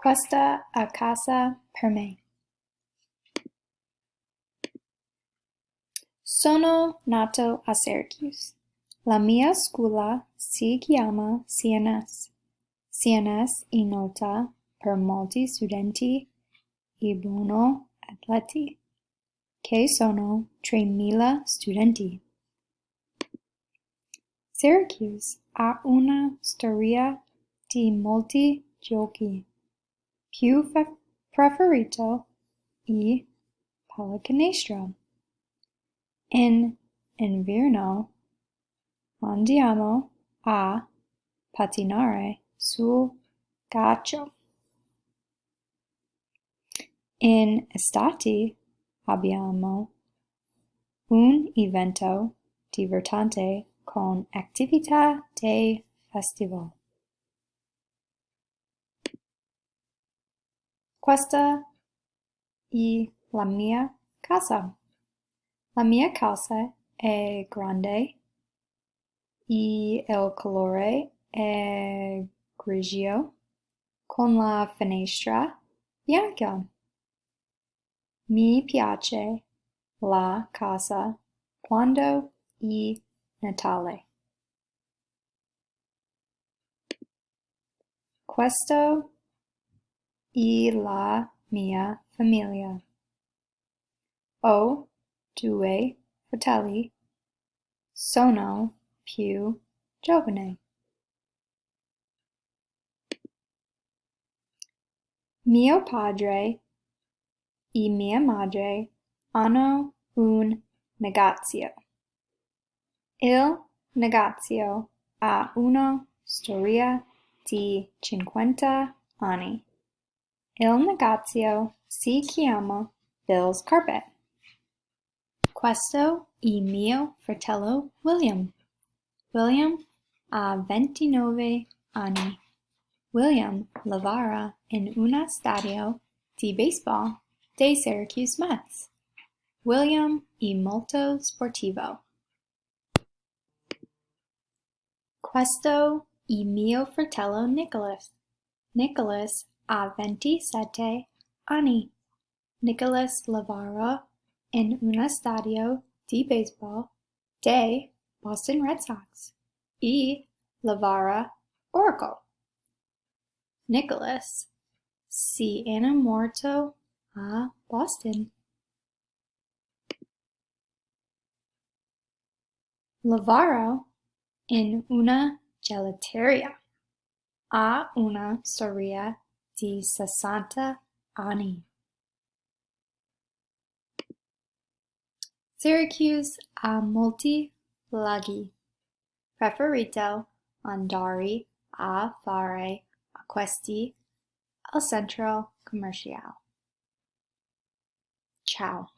Questa a casa per me. Sono nato a Syracuse. La mia scuola si chiama CNS. CNS è nota per molti studenti e buoni atleti, che sono 3.000 studenti. Syracuse ha una storia di molti giochi. Più preferito è pallacanestro. In inverno andiamo a pattinare sul ghiaccio. In estate abbiamo un evento divertente con attività di festival. Questa è la mia casa. La mia casa è grande e il colore è grigio con la finestra bianca. Mi piace la casa quando è Natale. Questo è la mia famiglia. Ho 2 fratelli. Sono più giovane. Mio padre e mia madre hanno un negozio. Il negozio ha una storia di 50 anni. Il negozio si chiama Bill's Carpet. Questo è mio fratello William. William ha 29 anni. William lavora in uno stadio di baseball dei Syracuse Mets. William è molto sportivo. Questo è mio fratello Nicholas. Nicholas ha 27 anni. Nicholas lavora in uno stadio di baseball dei Boston Red Sox e lavora Oracle. Nicholas si è innamorato a Boston. Lavoro in una gelateria. Ha una storia di 60 anni. Syracuse ha molti laghi. Preferito andare a fare acquisti al centro commerciale. Ciao.